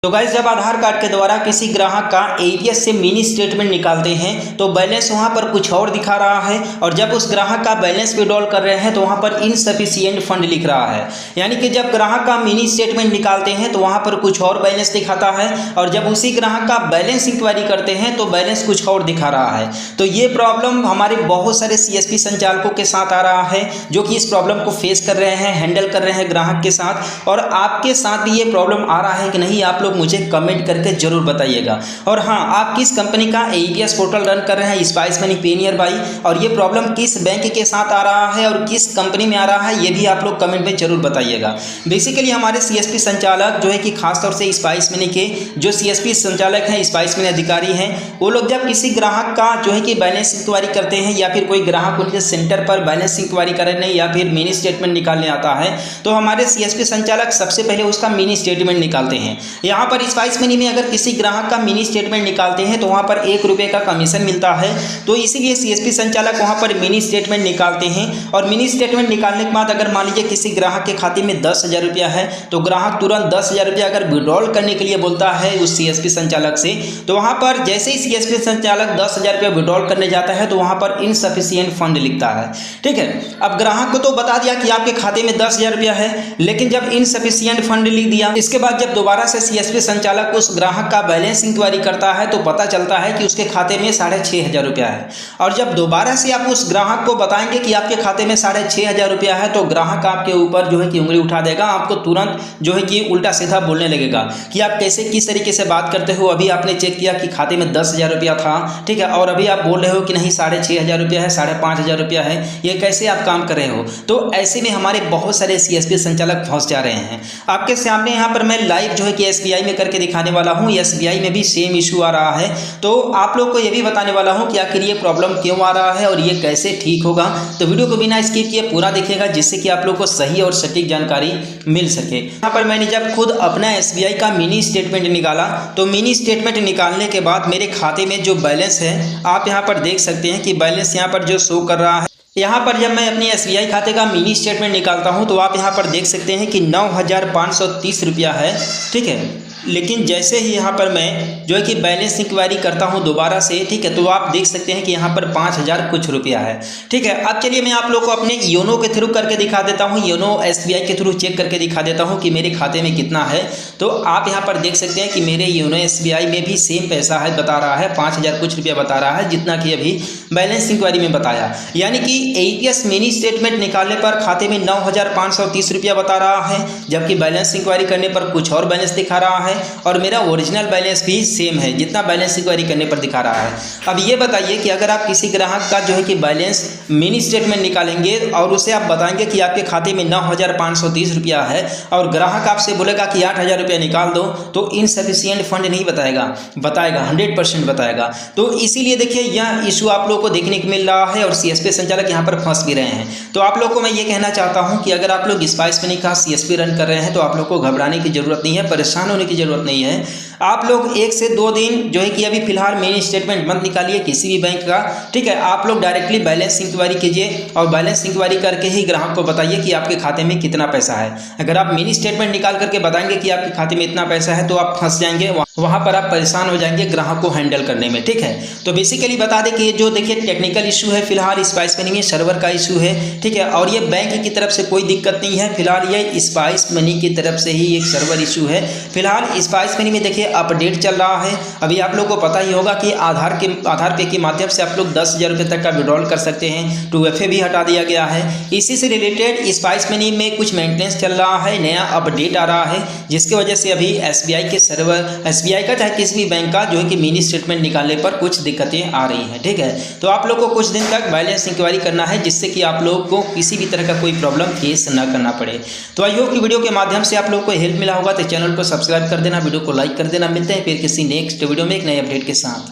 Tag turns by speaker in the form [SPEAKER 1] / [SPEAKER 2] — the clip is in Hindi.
[SPEAKER 1] तो गाइस, जब आधार कार्ड के द्वारा किसी ग्राहक का एईपीएस से मिनी स्टेटमेंट निकालते हैं तो बैलेंस वहां पर कुछ और दिखा रहा है, और जब उस ग्राहक का बैलेंस विड्रॉल कर रहे हैं तो वहां पर इनसफिशिएंट फंड लिख रहा है। यानी कि जब ग्राहक का मिनी स्टेटमेंट निकालते हैं तो वहां पर कुछ और बैलेंस दिखाता है, और जब उसी ग्राहक का बैलेंस इंक्वायरी करते हैं तो बैलेंस कुछ और दिखा रहा है। तो ये प्रॉब्लम हमारे बहुत सारे सीएसपी संचालकों के साथ आ रहा है, जो कि इस प्रॉब्लम को फेस कर रहे हैं, हैंडल कर रहे हैं ग्राहक के साथ। और आपके साथ भी ये प्रॉब्लम आ रहा है कि नहीं, आप लोग मुझे कमेंट करके जरूर बताइएगा। और हाँ, आप किस कंपनी का एईपीएस पोर्टल रन कर रहे हैं, स्पाइस मनी, पेनियर बाई, और ये प्रॉब्लम किस बैंक के साथ आ रहा है और किस कंपनी में आ रहा है, ये भी आप लोग कमेंट में जरूर बताइएगा। बेसिकली हमारे सीएसपी संचालक जो है कि खासतौर से स्पाइस मनी के जो सीएसपी संचालक हैं, स्पाइस मनी अधिकारी हैं, वो लोग जब किसी ग्राहक का जो है कि बैलेंस इंक्वायरी करते हैं या फिर कोई ग्राहक उनके सेंटर पर बैलेंस इंक्वायरी करने या फिर मिनी स्टेटमेंट निकालने आता है, तो हमारे सीएसपी संचालक सबसे पहले उसका मिनी स्टेटमेंट निकालते हैं। यहाँ पर स्पाइस मनी में अगर किसी ग्राहक का मिनी स्टेटमेंट निकालते हैं तो वहाँ पर ₹1 का कमीशन मिलता है। तो इसीलिए सीएसपी संचालक वहाँ पर मिनी स्टेटमेंट निकालते हैं। और मिनी स्टेटमेंट निकालने के बाद अगर मान लीजिए किसी ग्राहक के खाते में ₹10,000 है तो ग्राहक तुरंत ₹10,000 अगर विड्रॉल करने के लिए बोलता है उस सीएसपी संचालक से, तो वहाँ पर जैसे ही सीएसपी संचालक ₹10,000 विड्रॉल करने जाता है तो वहाँ पर इनसफिशिएंट फंड लिखता है। ठीक है, अब ग्राहक को तो बता दिया कि आपके खाते में ₹10,000 है, लेकिन जब इनसफिशिएंट फंड लिख दिया, इसके बाद जब दोबारा से सीएसपी संचालक उस ग्राहक का बैलेंस इंक्वायरी करता है तो पता चलता है कि उसके खाते में ₹6,500 है। और जब दोबारा से आप उस ग्राहक को बताएंगे कि आपके खाते में ₹6,500 है तो ग्राहक आपके ऊपर जो है कि उंगली उठा देगा, आपको तुरंत जो है कि उल्टा सीधा बोलने लगेगा कि आप कैसे किस तरीके से बात करते हो। अभी आपने चेक किया कि खाते में ₹10,000 था, ठीक है, और अभी आप बोल रहे हो कि नहीं ₹6,500 है, ₹5,500 है, ये कैसे आप काम कर रहे हो। तो ऐसे में हमारे बहुत सारे सीएसपी संचालक फंस जा रहे हैं। आपके सामने यहाँ पर मैं लाइव जो है कि एसबीआई में करके दिखाने वाला हूँ। एसबीआई में भी सेम इशू आ रहा है, तो आप लोग को ये भी बताने वाला हूँ कि आखिर ये प्रॉब्लम क्यों आ रहा है और ये कैसे ठीक होगा। तो वीडियो को बिना स्किप किए पूरा देखिएगा, जिससे कि आप लोग को सही और सटीक जानकारी मिल सके। यहाँ पर मैंने जब खुद अपना एसबीआई का मिनी स्टेटमेंट निकाला तो मिनी स्टेटमेंट निकालने के बाद मेरे खाते में जो बैलेंस है आप यहाँ पर देख सकते हैं कि बैलेंस यहाँ पर जो शो कर रहा है। यहाँ पर जब मैं अपनी एसबीआई खाते का मिनी स्टेटमेंट निकालता हूँ तो आप यहाँ पर देख सकते हैं कि ₹9,530 है। ठीक है, लेकिन जैसे ही यहाँ पर मैं जो है कि बैलेंस इंक्वायरी करता हूँ दोबारा से, ठीक है, तो आप देख सकते हैं कि यहाँ पर 5,000 कुछ रुपया है। ठीक है, अब चलिए मैं आप लोग को अपने योनो के थ्रू करके दिखा देता हूँ, योनो एसबीआई के थ्रू चेक करके दिखा देता हूँ कि मेरे खाते में कितना है। तो आप यहाँ पर देख सकते हैं कि मेरे योनो एसबीआई में भी सेम पैसा है, बता रहा है 5,000 कुछ रुपया बता रहा है, जितना कि अभी बैलेंस इंक्वायरी में बताया। यानी कि एईपीएस मिनी स्टेटमेंट निकालने पर खाते में ₹9,530 बता रहा है, जबकि बैलेंस इंक्वायरी करने पर कुछ और बैलेंस दिखा रहा है, और मेरा ओरिजिनल बैलेंस भी सेम है जितना बैलेंस इंक्वायरी करने पर दिखा रहा है। अब ये बताइए कि अगर आप किसी ग्राहक का जो है कि बैलेंस मिनी स्टेटमेंट निकालेंगे और उसे आप बताएंगे कि आपके खाते में ₹9,530 है और ग्राहक आपसे बोलेगा कि ₹8,000 निकाल दो, तो इनसफिशिएंट फंड नहीं बताएगा, 100% बताएगा। तो इसीलिए देखिए यह इशू आप लोग को देखने को मिल रहा है और सीएसपी संचालक यहाँ पर फंस भी रहे हैं। तो आप लोग को मैं ये कहना चाहता हूँ कि अगर आप लोग स्पाइस मनी का सीएसपी रन कर रहे हैं तो आप लोग को घबराने की जरूरत नहीं है, परेशान होने की जरूरत नहीं है। आप लोग 1 से 2 दिन जो है कि अभी फिलहाल मिनी स्टेटमेंट मत निकालिए किसी भी बैंक का। ठीक है, आप लोग डायरेक्टली बैलेंस इंक्वायरी कीजिए और बैलेंस इंक्वायरी करके ही ग्राहक को बताइए कि आपके खाते में कितना पैसा है। अगर आप मिनी स्टेटमेंट निकाल करके बताएंगे कि आपके खाते में इतना पैसा है तो आप फंस जाएंगे, वहां पर आप परेशान हो जाएंगे ग्राहक को हैंडल करने में। ठीक है, तो बेसिकली बता दें कि ये जो देखिए टेक्निकल इशू है फिलहाल स्पाइस मनी में, सर्वर का इशू है। ठीक है, और ये बैंक की तरफ से कोई दिक्कत नहीं है, फिलहाल ये स्पाइस मनी की तरफ से ही एक सर्वर इशू है। फिलहाल स्पाइस मनी में देखिए अपडेट चल रहा है। अभी आप लोगों को पता ही होगा कि आधार पे के माध्यम से आप लोग ₹10,000 तक का विड्रॉल कर सकते हैं। 2FA भी हटा दिया गया है। इसी से रिलेटेड स्पाइस मनी में कुछ मेंटेनेंस चल रहा है, नया अपडेट आ रहा है, जिसकी वजह से अभी एसबीआई के सर्वर, एसबीआई का चाहे किसी भी बैंक का जो है कि मिनी स्टेटमेंट निकालने पर कुछ दिक्कतें आ रही हैं। ठीक है, तो आप लोग को कुछ दिन तक बैलेंस इंक्वायरी करना है, जिससे कि आप लोग को किसी भी तरह का कोई प्रॉब्लम फेस न करना पड़े। तो आई होप कि वीडियो के माध्यम से आप लोग को हेल्प मिला होगा। तो चैनल को सब्सक्राइब कर देना, वीडियो को लाइक कर देना। मिलते हैं फिर किसी नेक्स्ट वीडियो में एक नए अपडेट के साथ।